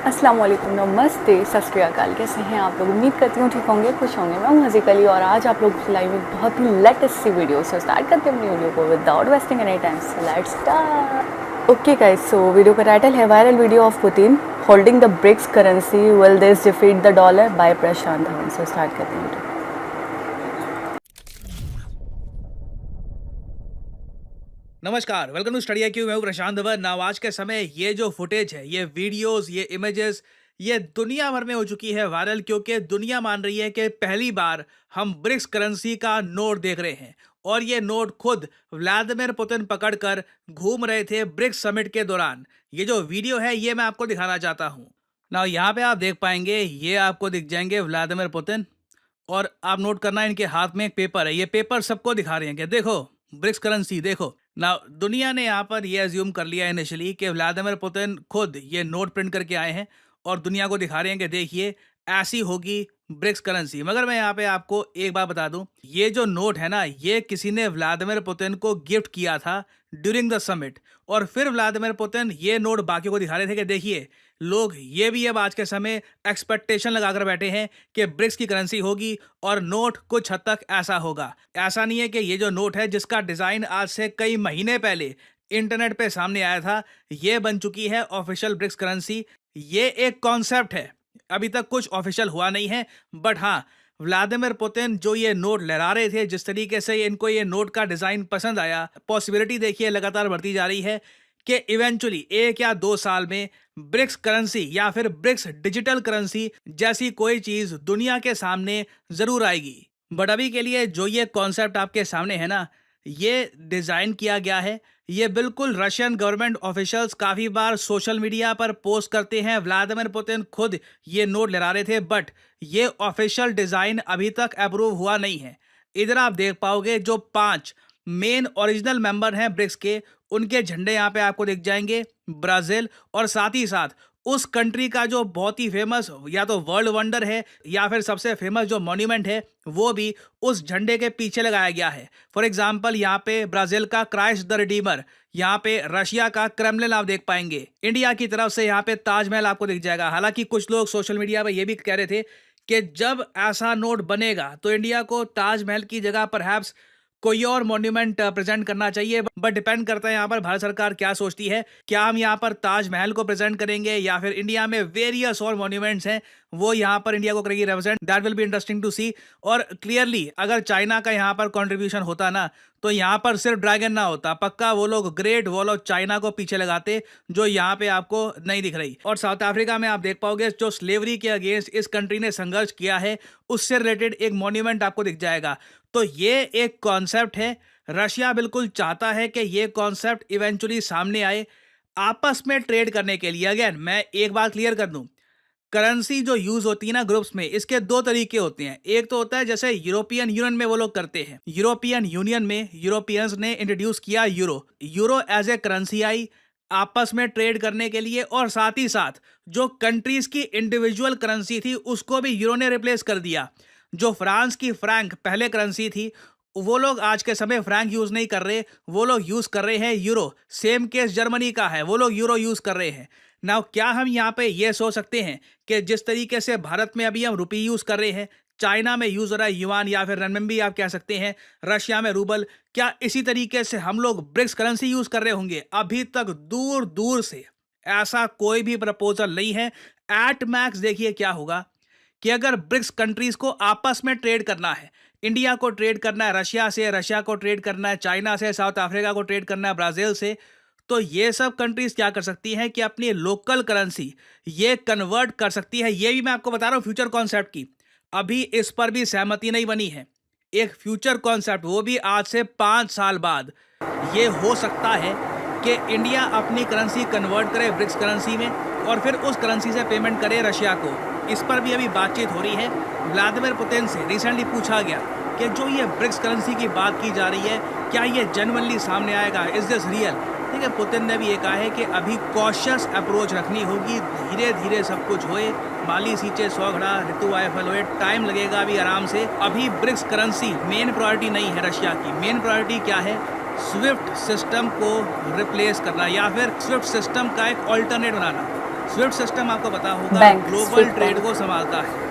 अस्सलाम वालेकुम, नमस्ते, सत श्री अकाल। कैसे हैं आप लोग? उम्मीद करती हूँ ठीक होंगे, खुश होंगे। मैं हूँ हज़ीक अली और आज आप लोग लाइव एक बहुत ही लेटेस्ट सी वीडियो से स्टार्ट करते हैं अपनी वीडियो को without wasting any time. So let's start. Okay guys, so video का टाइटल है viral video of Putin holding the BRICS currency, will this defeat the dollar, by Prashant Dhawan. So start करते हैं video. नमस्कार, welcome to study IQ। मैं हूं प्रशांत Dhawan. Now आज के समय ये जो फुटेज है, ये वीडियोस, ये इमेजेस, ये दुनिया भर में हो चुकी है वायरल, क्योंकि दुनिया मान रही है कि पहली बार हम ब्रिक्स करेंसी का नोट देख रहे हैं। और ये नोट खुद व्लादिमीर पुतिन पकड़कर घूम रहे थे ब्रिक्स समिट के दौरान। ये जो वीडियो है ये मैं आपको दिखाना चाहता हूँ। नाउ यहाँ पे आप देख पाएंगे, ये आपको दिख जाएंगे व्लादिमीर पुतिन। और आप नोट करना, इनके हाथ में एक पेपर है। ये पेपर सबको दिखा रहे हैं कि देखो ब्रिक्स करेंसी देखो ना। दुनिया ने यहाँ पर ये अज्यूम कर लिया इनिशियली कि व्लादिमीर पुतिन खुद ये नोट प्रिंट करके आए हैं और दुनिया को दिखा रहे हैं कि देखिए ऐसी होगी ब्रिक्स करेंसी। मगर मैं यहाँ पे आपको एक बात बता दूं, ये जो नोट है ना, ये किसी ने व्लादिमीर पुतिन को गिफ्ट किया था ड्यूरिंग द समिट। और फिर व्लादिमीर पुतिन ये नोट बाकी को दिखा रहे थे कि देखिए लोग ये भी अब आज के समय एक्सपेक्टेशन लगाकर बैठे हैं कि ब्रिक्स की करेंसी होगी और नोट कुछ हद तक ऐसा होगा। ऐसा नहीं है कि ये जो नोट है जिसका डिजाइन आज से कई महीने पहले इंटरनेट पे सामने आया था, ये बन चुकी है ऑफिशियल ब्रिक्स करेंसी। ये एक कॉन्सेप्ट है, अभी तक कुछ ऑफिशियल हुआ नहीं है। बट हाँ, व्लादिमीर पुतिन जो ये नोट लहरा रहे थे, जिस तरीके से इनको ये नोट का डिजाइन पसंद आया, पॉसिबिलिटी देखिए लगातार बढ़ती जा रही है कि इवेंचुअली 1 या 2 साल में ब्रिक्स करेंसी या फिर ब्रिक्स डिजिटल करेंसी जैसी कोई चीज दुनिया के सामने जरूर आएगी। बट अभी के लिए जो ये कॉन्सेप्ट आपके सामने है ना, ये डिजाइन किया गया है। ये बिल्कुल रशियन गवर्नमेंट ऑफिशियल्स काफी बार सोशल मीडिया पर पोस्ट करते हैं। व्लादिमीर पुतिन खुद ये नोट लहरा रहे थे, बट ये ऑफिशियल डिजाइन अभी तक अप्रूव हुआ नहीं है। इधर आप देख पाओगे जो 5 मेन ओरिजिनल मेंबर हैं ब्रिक्स के, उनके झंडे यहाँ पे आपको दिख जाएंगे, ब्राजील। और साथ ही साथ उस कंट्री का जो बहुत ही फेमस या तो वर्ल्ड वंडर है या फिर सबसे फेमस जो मॉन्यूमेंट है, वो भी उस झंडे के पीछे लगाया गया है। फॉर एग्जांपल यहाँ पे ब्राजील का क्राइस्ट द रिडीमर, यहाँ पे रशिया का क्रेमलिन आप देख पाएंगे। इंडिया की तरफ से यहाँ पे ताजमहल आपको दिख जाएगा। हालांकि कुछ लोग सोशल मीडिया पर ये भी कह रहे थे कि जब ऐसा नोट बनेगा तो इंडिया को ताजमहल की जगह परहैप्स कोई और मॉन्यूमेंट प्रेजेंट करना चाहिए। बट डिपेंड करता है यहाँ पर भारत सरकार क्या सोचती है। क्या हम यहाँ पर ताजमहल को प्रेजेंट करेंगे या फिर इंडिया में वेरियस और मॉन्यूमेंट्स हैं वो यहाँ पर इंडिया को करेगी represent, that will be interesting to see. और क्लियरली अगर चाइना का यहाँ पर कंट्रीब्यूशन होता ना, तो यहाँ पर सिर्फ ड्रैगन ना होता, पक्का वो लोग ग्रेट वॉल ऑफ चाइना को पीछे लगाते, जो यहाँ पे आपको नहीं दिख रही। और साउथ अफ्रीका में आप देख पाओगे जो स्लेवरी के अगेंस्ट इस कंट्री ने संघर्ष किया है, उससे रिलेटेड एक मॉन्यूमेंट आपको दिख जाएगा। तो ये एक कॉन्सेप्ट है। रशिया बिल्कुल चाहता है कि ये कॉन्सेप्ट इवेंचुअली सामने आए आपस में ट्रेड करने के लिए। अगेन मैं एक बात क्लियर कर दूं, करेंसी जो यूज होती है ना ग्रुप्स में, इसके 2 तरीके होते हैं। एक तो होता है जैसे यूरोपियन यूनियन में वो लोग करते हैं। यूरोपियन यूनियन में यूरोपियंस ने इंट्रोड्यूस किया यूरो एज ए करेंसी आई आपस में ट्रेड करने के लिए। और साथ ही साथ जो कंट्रीज की इंडिविजुअल करेंसी थी उसको भी यूरो ने रिप्लेस कर दिया। जो फ्रांस की फ्रैंक पहले करेंसी थी, वो लोग आज के समय फ्रैंक यूज नहीं कर रहे, वो लोग यूज कर रहे हैं यूरो। सेम केस जर्मनी का है, वो लोग यूरो यूज कर रहे हैं। नाउ क्या हम यहाँ पे ये सोच सकते हैं कि जिस तरीके से भारत में अभी हम रुपी यूज कर रहे हैं, चाइना में यूज हो रहा है युआन या फिर रनमिनबी आप कह सकते हैं, रशिया में रूबल, क्या इसी तरीके से हम लोग ब्रिक्स करेंसी यूज कर रहे होंगे? अभी तक दूर दूर से ऐसा कोई भी प्रपोजल नहीं है। एट मैक्स देखिए क्या होगा कि अगर ब्रिक्स कंट्रीज को आपस में ट्रेड करना है, इंडिया को ट्रेड करना है रशिया से, रशिया को ट्रेड करना है चाइना से, साउथ अफ्रीका को ट्रेड करना है ब्राजील से, तो ये सब कंट्रीज क्या कर सकती हैं कि अपनी लोकल करेंसी ये कन्वर्ट कर सकती है। ये भी मैं आपको बता रहा हूँ फ्यूचर कॉन्सेप्ट की, अभी इस पर भी सहमति नहीं बनी है। एक फ्यूचर कॉन्सेप्ट, वो भी आज से 5 साल बाद ये हो सकता है कि इंडिया अपनी करेंसी कन्वर्ट करे ब्रिक्स करेंसी में और फिर उस करेंसी से पेमेंट करे रशिया को। इस पर भी अभी बातचीत हो रही है। व्लादिमीर पुतिन से रिसेंटली पूछा गया कि जो ये ब्रिक्स करेंसी की बात की जा रही है, क्या ये जेन्युइनली सामने आएगा, इज दिस रियल? ठीक है, पुतिन ने भी ये कहा है कि अभी कॉशियस अप्रोच रखनी होगी, धीरे धीरे सब कुछ होए, माली सींचे 100 घड़ा, ऋतु आए फल होए, टाइम लगेगा अभी आराम से। अभी ब्रिक्स करेंसी मेन प्रायोरिटी नहीं है रशिया की। मेन प्रायोरिटी क्या है? स्विफ्ट सिस्टम को रिप्लेस करना या फिर स्विफ्ट सिस्टम का एक ऑल्टरनेट बनाना। स्विफ्ट सिस्टम आपको पता होगा bank, global Swift trade bank. को संभालता है,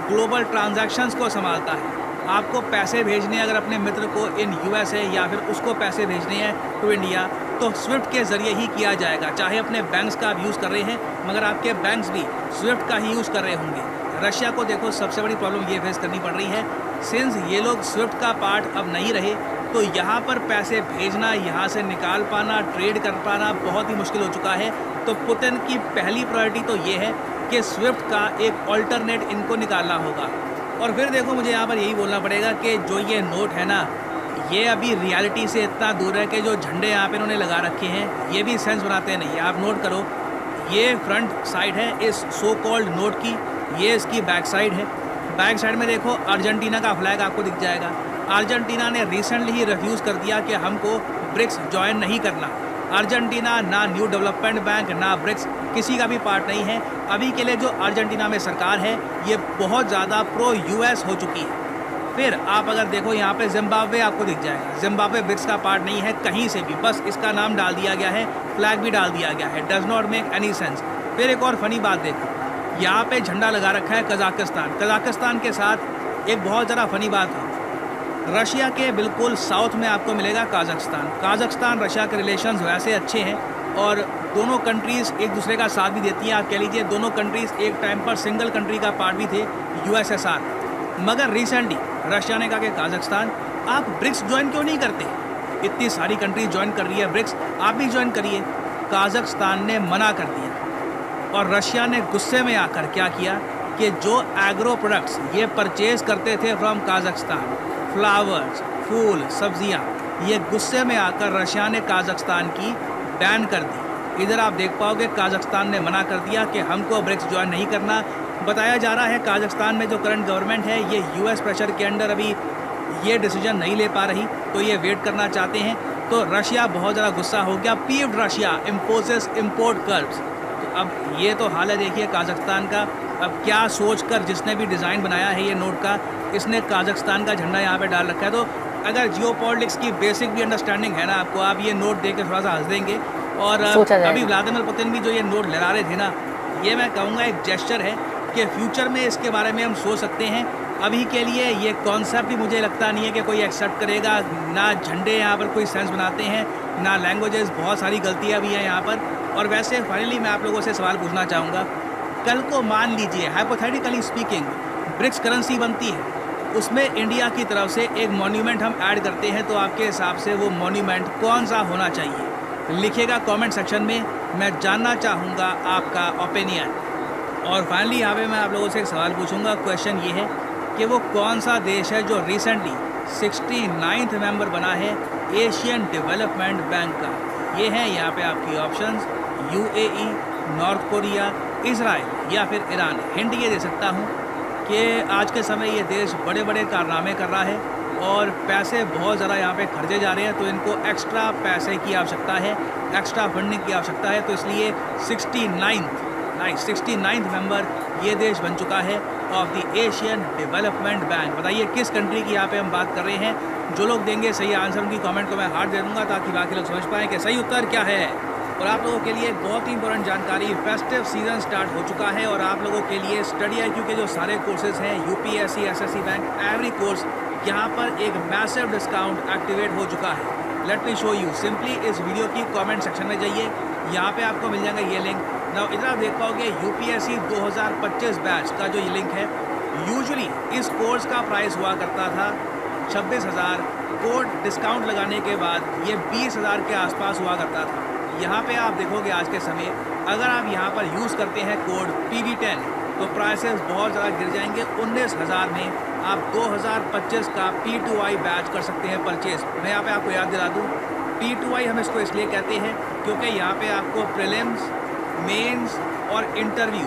ग्लोबल ट्रांजैक्शंस को संभालता है। आपको पैसे भेजने हैं अगर अपने मित्र को इन यूएसए या फिर उसको पैसे भेजने हैं टू इंडिया, तो स्विफ्ट के ज़रिए ही किया जाएगा। चाहे अपने बैंक्स का आप यूज़ कर रहे हैं, मगर आपके बैंक्स भी स्विफ्ट का ही यूज़ कर रहे होंगे। रशिया को देखो सबसे बड़ी प्रॉब्लम ये फेस करनी पड़ रही है, सिंस ये लोग स्विफ्ट का पार्ट अब नहीं रहे, तो यहाँ पर पैसे भेजना, यहाँ से निकाल पाना, ट्रेड कर पाना बहुत ही मुश्किल हो चुका है। तो पुतिन की पहली प्रायोरिटी तो ये है कि स्विफ्ट का एक ऑल्टरनेट इनको निकालना होगा। और फिर देखो मुझे यहाँ पर यही बोलना पड़ेगा कि जो ये नोट है ना, ये अभी रियलिटी से इतना दूर है कि जो झंडे यहाँ पे इन्होंने लगा रखे हैं ये भी सेंस बनाते नहीं है। आप नोट करो, ये फ्रंट साइड है इस सो कॉल्ड नोट की, ये इसकी बैक साइड है। बैक साइड में देखो अर्जेंटीना का फ्लैग आपको दिख जाएगा। अर्जेंटीना ने रिसेंटली ही रिफ्यूज़ कर दिया कि हमको ब्रिक्स ज्वाइन नहीं करना। अर्जेंटीना ना न्यू डेवलपमेंट बैंक ना ब्रिक्स किसी का भी पार्ट नहीं है। अभी के लिए जो अर्जेंटीना में सरकार है ये बहुत ज़्यादा प्रो यूएस हो चुकी है। फिर आप अगर देखो यहाँ पे जिम्बाब्वे आपको दिख जाएगा। जिम्बाब्वे ब्रिक्स का पार्ट नहीं है कहीं से भी, बस इसका नाम डाल दिया गया है, फ्लैग भी डाल दिया गया है। Does not make any sense. फिर एक और फनी बात देखो, यहाँ पे झंडा लगा रखा है कजाकिस्तान। कजाकिस्तान के साथ एक बहुत ज़रा फनी बात है, रशिया के बिल्कुल साउथ में आपको मिलेगा काज़ाख्स्तान। काज़ाख्स्तान रशिया के रिलेशंस वैसे अच्छे हैं और दोनों कंट्रीज़ एक दूसरे का साथ भी देती हैं। आप कह लीजिए दोनों कंट्रीज़ एक टाइम पर सिंगल कंट्री का पार्ट भी थे, यूएसएसआर। मगर रिसेंटली रशिया ने कहा कि काज़ाख्स्तान आप ब्रिक्स ज्वाइन क्यों नहीं करते, इतनी सारी कंट्रीज ज्वाइन कर रही है ब्रिक्स, आप भी ज्वाइन करिए। काज़ाख्स्तान ने मना कर दिया और रशिया ने गुस्से में आकर क्या किया कि जो एग्रो प्रोडक्ट्स ये परचेज़ करते थे फ्रॉम काज़ाख्स्तान, फ्लावर्स, फूल, सब्जियां, ये गुस्से में आकर रशिया ने काज़ाख्स्तान की बैन कर दी। इधर आप देख पाओगे काज़ाख्स्तान ने मना कर दिया कि हमको ब्रिक्स ज्वाइन नहीं करना। बताया जा रहा है काज़ाख्स्तान में जो करंट गवर्नमेंट है ये यूएस प्रेशर के अंडर अभी ये डिसीजन नहीं ले पा रही, तो ये वेट करना चाहते हैं। तो रशिया बहुत ज़्यादा गुस्सा हो गया। पीव्ड रशिया इम्पोजेस इम्पोर्ट कर्ब्स। तो अब ये तो हाल है देखिए काज़ाख्स्तान का। अब क्या सोचकर जिसने भी डिज़ाइन बनाया है ये नोट का, इसने काज़ाख्स्तान का झंडा यहाँ पे डाल रखा है। तो अगर जियोपॉलिटिक्स की बेसिक भी अंडरस्टैंडिंग है ना आपको, आप ये नोट देख के थोड़ा सा हंस देंगे। और अभी व्लादिमीर पुतिन भी जो ये नोट लहरा रहे थे ना, ये मैं कहूँगा एक जेस्चर है कि फ्यूचर में इसके बारे में हम सोच सकते हैं। अभी के लिए ये कॉन्सेप्ट भी मुझे लगता नहीं है कि कोई एक्सेप्ट करेगा। ना झंडे यहाँ पर कोई सेंस बनाते हैं, ना लैंग्वेजेस, बहुत सारी गलतियाँ भी हैं यहाँ पर। और वैसे फाइनली मैं आप लोगों से सवाल पूछना चाहूँगा, कल को मान लीजिए हाइपोथेटिकली स्पीकिंग ब्रिक्स करेंसी बनती है, उसमें इंडिया की तरफ से एक मॉन्यूमेंट हम ऐड करते हैं, तो आपके हिसाब से वो मॉन्यूमेंट कौन सा होना चाहिए? लिखिएगा कमेंट सेक्शन में, मैं जानना चाहूँगा आपका ओपिनियन। और फाइनली यहाँ पे मैं आप लोगों से एक सवाल पूछूंगा। क्वेश्चन ये है कि वो कौन सा देश है जो रिसेंटली 69th मेंबर बना है एशियन डेवलपमेंट बैंक का? ये है यहाँ पे आपकी options, UAE, north Korea, Israel या फिर ईरान। हिंट ये दे सकता हूँ कि आज के समय ये देश बड़े बड़े कारनामे कर रहा है और पैसे बहुत ज़्यादा यहाँ पे खर्चे जा रहे हैं, तो इनको एक्स्ट्रा पैसे की आवश्यकता है, एक्स्ट्रा फंडिंग की आवश्यकता है। तो इसलिए 69th मेंबर ये देश बन चुका है of the Asian development bank. बताइए किस कंट्री की यहाँ पे हम बात कर रहे हैं? जो लोग देंगे सही आंसर उनकी कमेंट को मैं हार्ट दे दूँगा ताकि बाकी लोग समझ पाएँ कि सही उत्तर क्या है। और आप लोगों के लिए एक बहुत ही इंपॉर्टेंट जानकारी, फेस्टिव सीजन स्टार्ट हो चुका है और आप लोगों के लिए स्टडी IQ के जो सारे कोर्सेज हैं, UPSC, SSC bank, every course, यहाँ पर एक मैसिव डिस्काउंट एक्टिवेट हो चुका है। Let me show you. Simply इस वीडियो की कमेंट सेक्शन में जाइए, यहाँ पे आपको मिल जाएगा ये लिंक। नाउ इधर आप देख पाओगे यूपीएससी 2025 बैच का जो ये लिंक है। यूजुअली इस कोर्स का प्राइस हुआ करता था 26,000, कोड डिस्काउंट लगाने के बाद ये 20,000 के आसपास हुआ करता था। यहाँ पे आप देखोगे आज के समय अगर आप यहाँ पर यूज़ करते हैं कोड PD10 तो प्राइसेस बहुत ज़्यादा गिर जाएंगे। 19,000 में आप 2025 का P2I बैच कर सकते हैं परचेज। मैं यहाँ पे आपको याद दिला दूँ, P2I हम इसको इसलिए कहते हैं क्योंकि यहाँ पे आपको प्रीलिम्स, मेंस और इंटरव्यू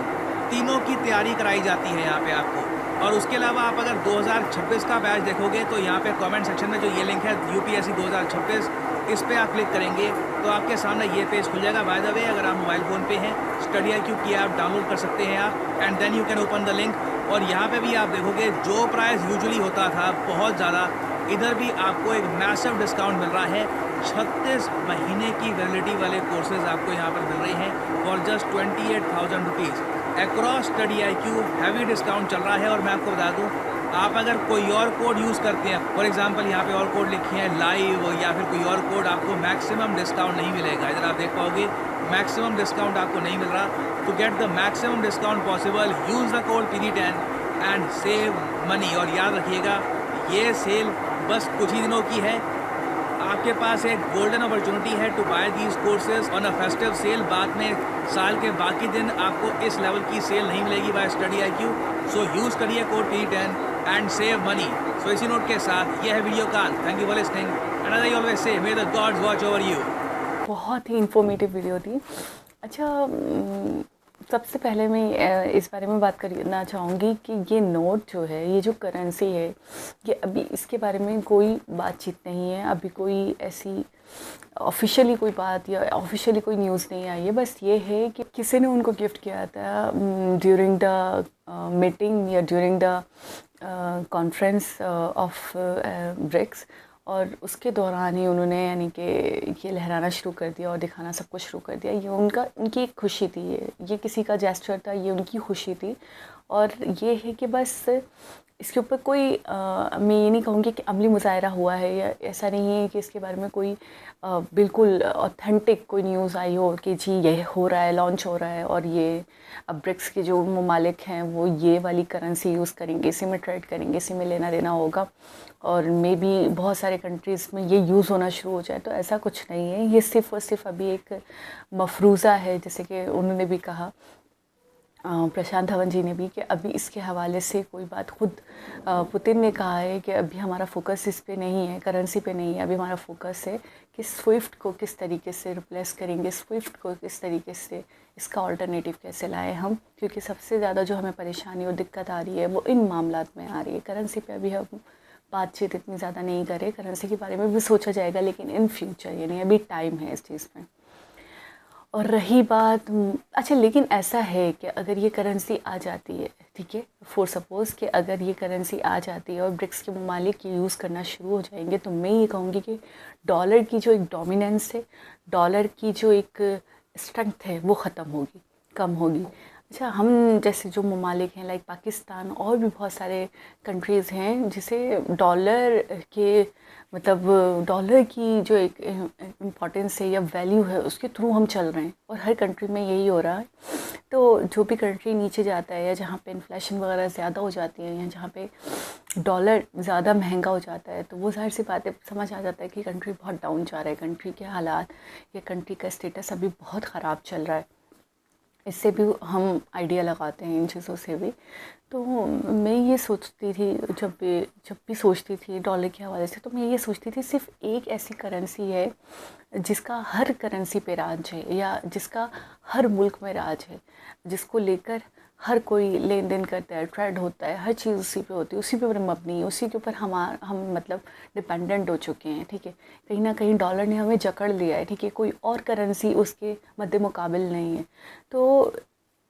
तीनों की तैयारी कराई जाती है यहाँ पे आपको। और उसके अलावा आप अगर 2026 का बैच देखोगे तो यहाँ पे कमेंट सेक्शन में जो ये लिंक है यूपीएससी 2026, इस पर आप क्लिक करेंगे तो आपके सामने ये पेज खुल जाएगा। बाय द वे अगर आप मोबाइल फ़ोन पे हैं, स्टडी IQ की ऐप डाउनलोड कर सकते हैं आप, and then you can open the link. और यहाँ पे भी आप देखोगे जो प्राइस यूजुअली होता था बहुत ज़्यादा इधर भी आपको एक मैसिव डिस्काउंट मिल रहा है। 36 महीने की वैलिडिटी वाले कोर्सेज आपको यहाँ पर मिल रहे हैं for just 28,000 rupees. Across study IQ heavy discount चल रहा है। और मैं आपको बता दूँ, आप अगर कोई और कोड यूज़ करते हैं, फॉर एग्जांपल यहाँ पे और कोड लिखे हैं लाइव या फिर कोई और कोड, आपको मैक्सिमम डिस्काउंट नहीं मिलेगा। इधर आप देख पाओगे मैक्सिमम डिस्काउंट आपको नहीं मिल रहा। To get the maximum discount possible, use the code PD10 and save money. और याद रखिएगा, ये सेल बस कुछ ही दिनों की है। आपके पास एक गोल्डन अपॉर्चुनिटी है to buy these courses on a festive sale. बाद में साल के बाकी दिन आपको इस लेवल की सेल नहीं मिलेगी by Study IQ। So use करिए code PD10 and save money. So इसी नोट के साथ ये है वीडियो का। Thank you for listening and I always say may the gods watch over you. बहुत ही इंफॉर्मेटिव वीडियो थी। अच्छा, सबसे पहले मैं इस बारे में बात करना चाहूँगी कि ये नोट जो है, ये जो करेंसी है, ये अभी इसके बारे में कोई बातचीत नहीं है। अभी कोई ऐसी ऑफिशियली कोई बात या ऑफिशियली कोई न्यूज़ नहीं आई है। बस ये है कि किसी ने उनको गिफ्ट किया था ड्यूरिंग द मीटिंग या during the conference of BRICS, और उसके दौरान ही उन्होंने यानी कि ये लहराना शुरू कर दिया और दिखाना सब कुछ शुरू कर दिया। ये उनकी एक खुशी थी, ये किसी का जेस्चर था, ये उनकी खुशी थी। और ये है कि बस इसके ऊपर कोई मैं ये नहीं कहूँगी कि अमली मुजाहरा हुआ है, या ऐसा नहीं है कि इसके बारे में कोई बिल्कुल ऑथेंटिक कोई न्यूज़ आई हो कि जी ये हो रहा है, लॉन्च हो रहा है, और ये अब ब्रिक्स के जो ममालिक हैं वो ये वाली करेंसी यूज़ करेंगे, इसी में ट्रेड करेंगे, इसी में लेना देना होगा, और मे बी बहुत सारे कंट्रीज़ में ये यूज़ होना शुरू हो जाए। तो ऐसा कुछ नहीं है। ये सिर्फ़ और सिर्फ अभी एक मफरूज़ा है, जैसे कि उन्होंने भी कहा, प्रशांत धवन जी ने भी, कि अभी इसके हवाले से कोई बात, खुद पुतिन ने कहा है कि अभी हमारा फोकस इस पे नहीं है, करेंसी पे नहीं है। अभी हमारा फोकस है कि स्विफ्ट को किस तरीके से रिप्लेस करेंगे, स्विफ्ट को किस तरीके से इसका ऑल्टरनेटिव कैसे लाएं हम, क्योंकि सबसे ज़्यादा जो हमें परेशानी और दिक्कत आ रही है वो इन मामलात में आ रही है। करेंसी पे अभी हम बातचीत इतनी ज़्यादा नहीं करें, करेंसी के बारे में भी सोचा जाएगा, लेकिन इन फ्यूचर, यानी अभी टाइम है इस चीज़ में। और रही बात, अच्छा, लेकिन ऐसा है कि अगर ये करेंसी आ जाती है, ठीक है, फॉर सपोज़ कि अगर ये करेंसी आ जाती है और ब्रिक्स के ममालिक ये यूज़ करना शुरू हो जाएंगे, तो मैं ये कहूँगी कि डॉलर की जो एक डोमिनेंस है, डॉलर की जो एक स्ट्रेंथ है, वो ख़त्म होगी, कम होगी। अच्छा, हम जैसे जो ममालिक हैं, लाइक पाकिस्तान और भी बहुत सारे कंट्रीज़ हैं जिसे डॉलर के मतलब डॉलर की जो एक इम्पॉर्टेंस है या वैल्यू है, उसके थ्रू हम चल रहे हैं, और हर कंट्री में यही हो रहा है। तो जो भी कंट्री नीचे जाता है, या जहाँ पे इन्फ्लेशन वगैरह ज़्यादा हो जाती है, या जहाँ पे डॉलर ज़्यादा महंगा हो जाता है, तो वो ज़ाहिर सी बात है, समझ आ जाता है कि कंट्री बहुत डाउन जा रहा है, कंट्री के हालात या कंट्री का स्टेटस अभी बहुत ख़राब चल रहा है। इससे भी हम आइडिया लगाते हैं इन चीज़ों से भी। तो मैं ये सोचती थी, जब भी सोचती थी डॉलर के हवाले से, तो मैं ये सोचती थी सिर्फ एक ऐसी करेंसी है जिसका हर करेंसी पे राज है, या जिसका हर मुल्क में राज है, जिसको लेकर हर कोई लेन देन करता है, ट्रेड होता है, हर चीज़ उसी पे होती है, उसी पे मबनी है, उसी के ऊपर हम मतलब डिपेंडेंट हो चुके हैं, ठीक है। कहीं ना कहीं डॉलर ने हमें जकड़ लिया है, ठीक है, कोई और करेंसी उसके मद्दे मुकाबिल नहीं है। तो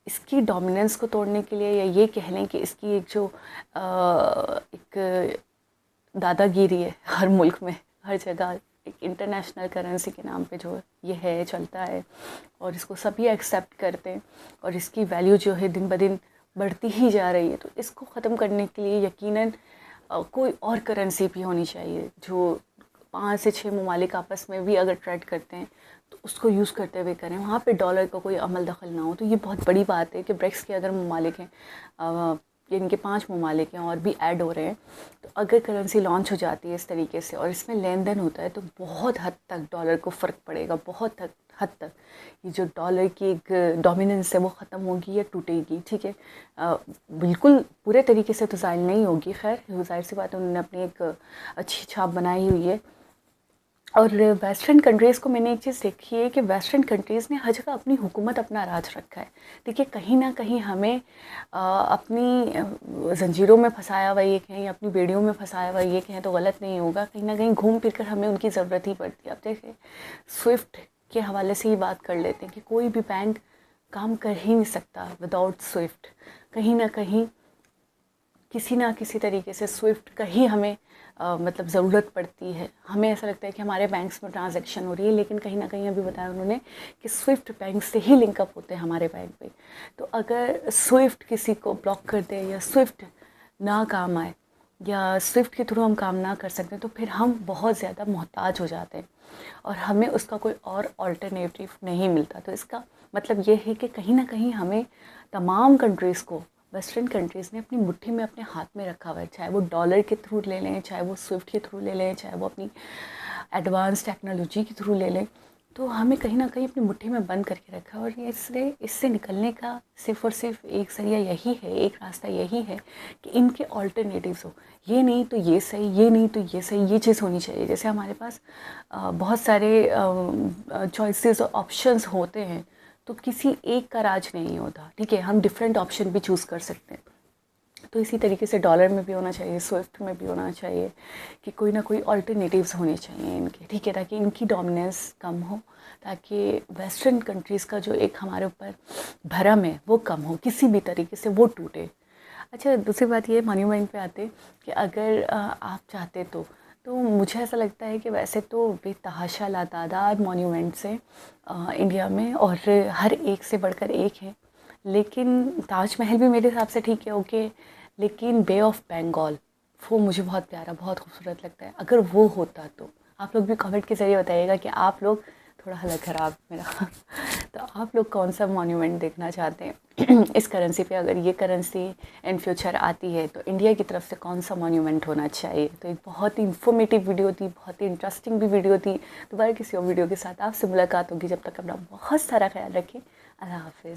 इसकी डोमिनेंस को तोड़ने के लिए, या ये कह लें कि इसकी एक जो एक दादागिरी है हर मुल्क में, हर जगह एक इंटरनेशनल करेंसी के नाम पे जो ये है, चलता है, और इसको सभी एक्सेप्ट करते हैं, और इसकी वैल्यू जो है दिन ब दिन बढ़ती ही जा रही है। तो इसको ख़त्म करने के लिए यकीनन कोई और करेंसी भी होनी चाहिए, जो 5 से 6 ममालिक आपस में भी अगर ट्रेड करते हैं तो उसको यूज़ करते हुए करें, वहाँ पे डॉलर का कोई अमल दखल ना हो। तो ये बहुत बड़ी बात है कि ब्रिक्स के अगर ममालिक हैं, इनके 5 ममालिक हैं और भी ऐड हो रहे हैं, तो अगर करेंसी लॉन्च हो जाती है इस तरीके से और इसमें लेन देन होता है, तो बहुत हद तक डॉलर को फ़र्क पड़ेगा, बहुत हद तक ये जो डॉलर की एक डोमिनेंस है वो ख़त्म होगी या टूटेगी, ठीक है। बिल्कुल पूरे तरीके से तो ज़ायल नहीं होगी, खैर ज़ाहिर सी बात है, उन्होंने अपनी एक अच्छी छाप बनाई हुई है। और वेस्टर्न कंट्रीज़ को मैंने एक चीज़ देखी है कि वेस्टर्न कंट्रीज़ ने हर जगह अपनी हुकूमत, अपना राज रखा है। देखिए, कहीं ना कहीं हमें अपनी ज़ंजीरों में फंसाया हुआ ये कहें, या अपनी बेड़ियों में फंसाया हुआ ये कहें तो गलत नहीं होगा। कहीं ना कहीं घूम फिर कर हमें उनकी ज़रूरत ही पड़ती है। अब देखिए, स्विफ्ट के हवाले से ही बात कर लेते हैं कि कोई भी बैंक काम कर ही नहीं सकता विदाउट स्विफ्ट। कहीं ना कहीं किसी ना किसी तरीके से स्विफ्ट का ही हमें मतलब ज़रूरत पड़ती है। हमें ऐसा लगता है कि हमारे बैंक्स में ट्रांजैक्शन हो रही है, लेकिन कहीं ना कहीं अभी बताया उन्होंने कि स्विफ्ट बैंक से ही लिंकअप होते हैं हमारे बैंक पे। तो अगर स्विफ्ट किसी को ब्लॉक कर दे या स्विफ्ट ना काम आए या स्विफ्ट के थ्रू हम काम ना कर सकते तो फिर हम बहुत ज़्यादा मोहताज हो जाते हैं और हमें उसका कोई और अल्टरनेटिव नहीं मिलता। तो इसका मतलब ये है कि कहीं ना कहीं हमें तमाम कंट्रीज़ को, वेस्टर्न कंट्रीज़ ने अपनी मुट्ठी में, अपने हाथ में रखा हुआ है। चाहे वो डॉलर के थ्रू ले लें, चाहे वो स्विफ्ट के थ्रू ले लें, चाहे वो अपनी एडवांस टेक्नोलॉजी के थ्रू ले लें, तो हमें कहीं ना कहीं अपनी मुट्ठी में बंद करके रखा है। और इससे निकलने का सिर्फ़ और सिर्फ एक ज़रिया यही है, एक रास्ता यही है कि इनके ऑल्टरनेटिव्स हो। ये नहीं तो ये सही, ये नहीं तो ये सही, ये चीज़ होनी चाहिए। जैसे हमारे पास बहुत सारे चॉइसेस और ऑप्शंस होते हैं, तो किसी एक का राज नहीं होता, ठीक है, हम डिफरेंट ऑप्शन भी चूज़ कर सकते हैं। तो इसी तरीके से डॉलर में भी होना चाहिए, स्विफ्ट में भी होना चाहिए कि कोई ना कोई अल्टरनेटिव्स होने चाहिए इनके, ठीक है, ताकि इनकी डोमिनेंस कम हो, ताकि वेस्टर्न कंट्रीज़ का जो एक हमारे ऊपर भरम है वो कम हो, किसी भी तरीके से वो टूटे। अच्छा, दूसरी बात ये मॉन्यूमेंट पे आते कि अगर आप चाहते तो मुझे ऐसा लगता है कि वैसे तो बेतहाशा लातादाद मॉन्यूमेंट्स हैं इंडिया में और हर एक से बढ़कर एक है। लेकिन ताजमहल भी मेरे हिसाब से ठीक है, ओके, लेकिन बे ऑफ बंगाल वो मुझे बहुत प्यारा, बहुत खूबसूरत लगता है। अगर वो होता तो आप लोग भी कमेंट के ज़रिए बताइएगा कि आप लोग, थोड़ा हल्ला ख़राब मेरा तो आप लोग कौन सा मॉन्यूमेंट देखना चाहते हैं इस करेंसी पे। अगर ये करेंसी इन फ्यूचर आती है तो इंडिया की तरफ से कौन सा मॉन्यूमेंट होना चाहिए। तो एक बहुत ही इन्फॉर्मेटिव वीडियो थी, बहुत ही इंटरेस्टिंग भी वीडियो थी। दोबारा किसी और वीडियो के साथ आपसे मुलाकात होगी। जब तक अपना बहुत सारा ख्याल रखें। अल्लाह हाफिज़।